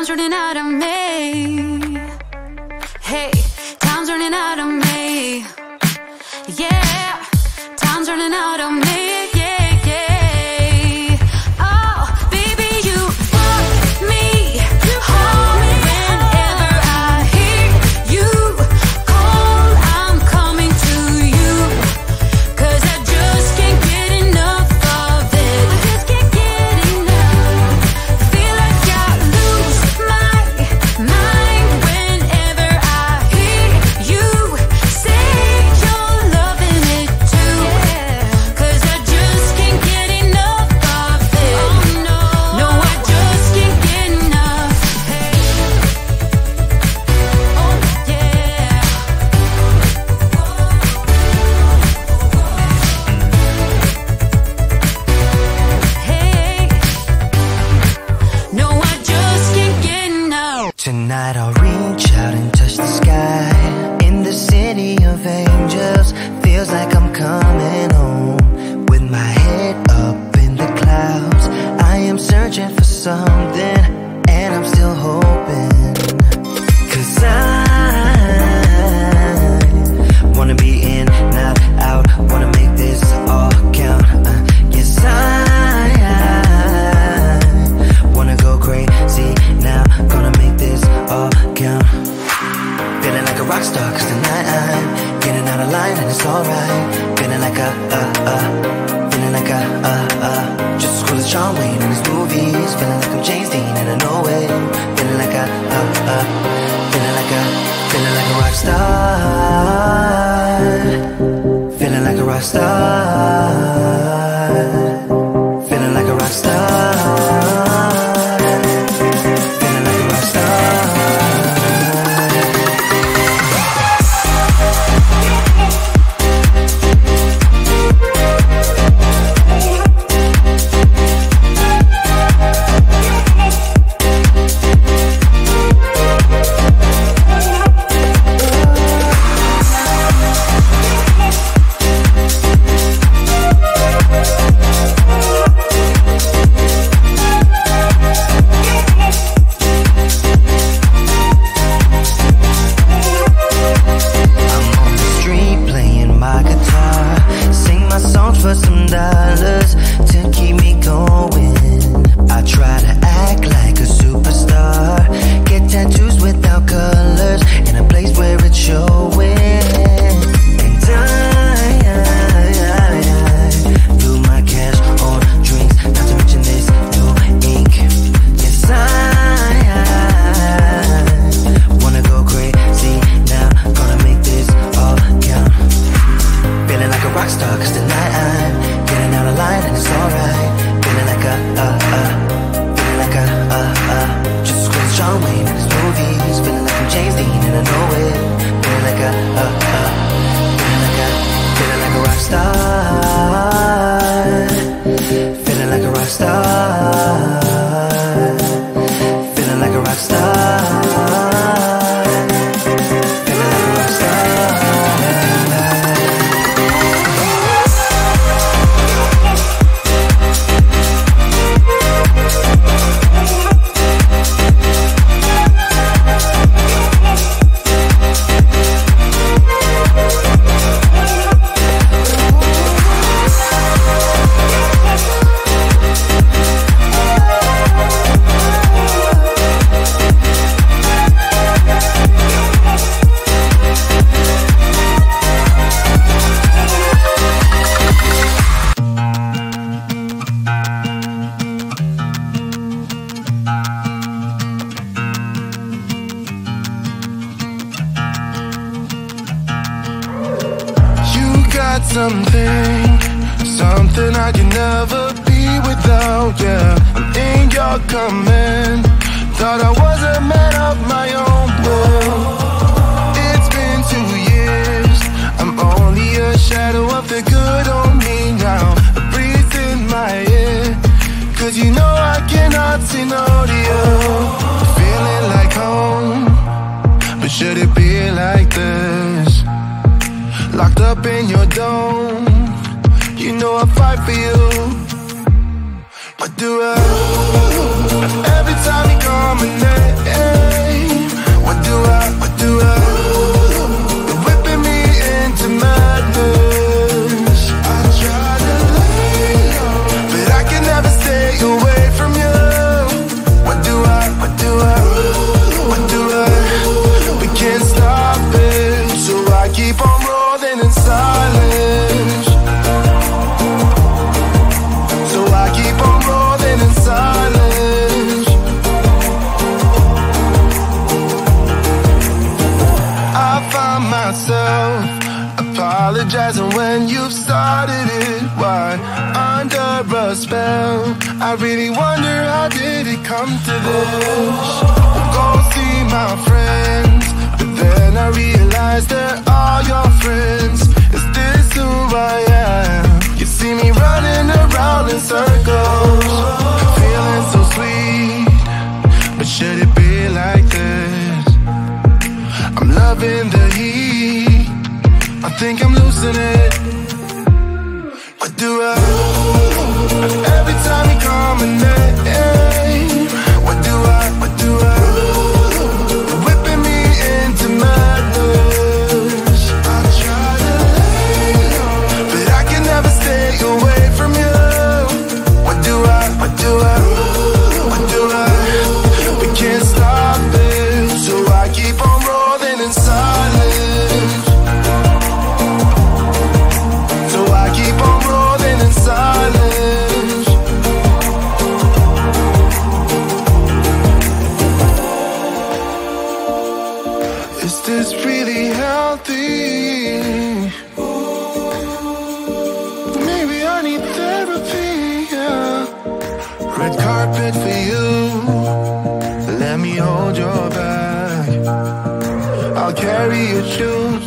time's running out of me. Hey, time's running out of me. Yeah, time's running out of me. Yeah, yeah. Oh, baby, you want me home whenever I hear you call. I'm coming to you, 'cause I just can't get enough of it. I just can't get enough. Feel like I lose my mind whenever I hear you say you're loving it too. 'Cause I just can't get enough of it. Oh no, no, I just can't get enough. Hey, oh yeah. Hey, no, I just can't get enough. Tonight I'll reach out and touch the sky. In the city of angels, feels like I'm coming home. With my head up in the clouds, I am searching for something, and I'm still hoping. 'Cause I wanna be in, not out, wanna make this all count. Yes, I wanna go crazy now, gonna make this all count. Feeling like a rock star, 'cause tonight I'm getting out of line and it's alright. Feeling like feeling like just as cool as John Wayne in his movies. Feeling like I'm James Dean and I know it. Feeling like feeling like a rock star. Feeling like a rock star. Feeling like a rock star. Feeling like a rock star. Something I can never be without, yeah. I'm in your command. Thought I was a man of my own will. It's been 2 years. I'm only a shadow of the good on me now. I breathe in my ear, 'cause you know I cannot say no to you. Feeling like home, but should it be like this? Locked up in your dome, you know I fight for you. What do I? Every time you come in there, apologizing when you've started it. Why? Under a spell, I really wonder how did it come to this. Go see my friends, but then I realized they're all your friends. Is this who I am? You see me running around in circles, feeling so sweet, but should it be like this? I'm loving the heat, I think I'm losing it. What do I do? Every time you call my name, what do I do? Whipping me into madness. I try to lay low, but I can never stay away from you. What do I we can't stop it, so I keep on rolling in silence. So I keep on rolling in silence. Is this really healthy? Maybe I need therapy, yeah. Red carpet for you, let me hold your bag. I'll carry your shoes,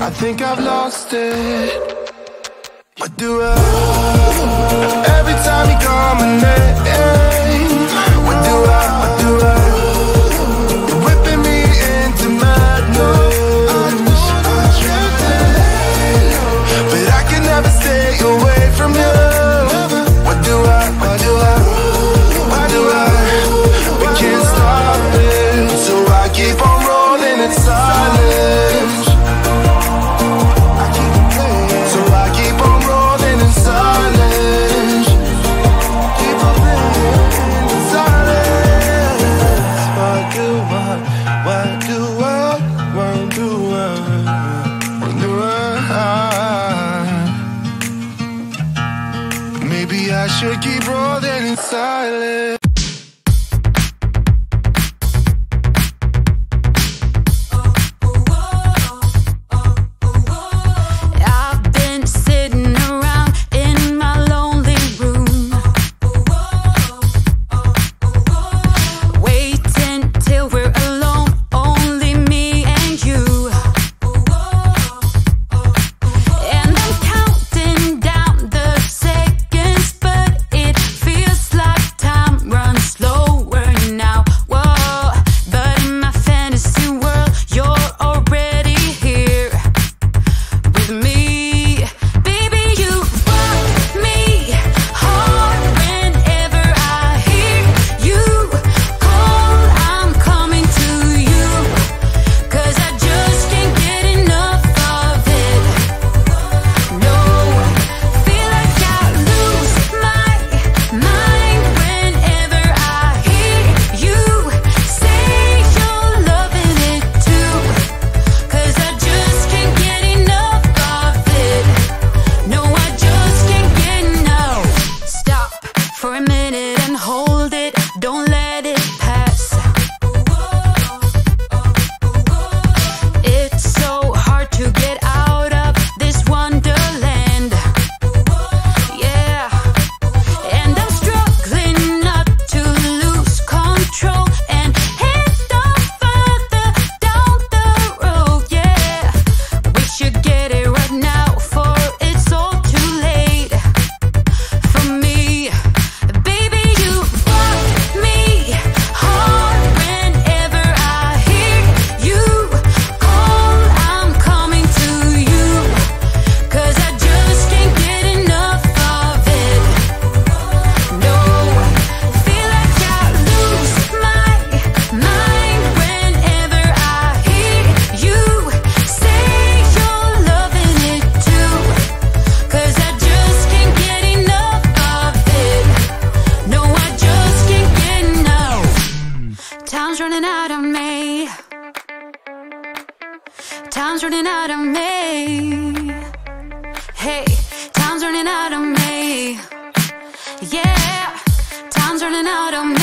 I think I've lost it. What do I do? Every time you call my name, what do I do? You're whipping me into madness. I try to lay low, but I can never stay away from you. What do I we can't stop it, so I keep on rolling in silence. So I keep on rolling in silence. Keep on rolling in silence. What do I? Maybe I should keep rolling in silence. Time's running out of me. Hey, time's running out of me. Yeah, time's running out of me.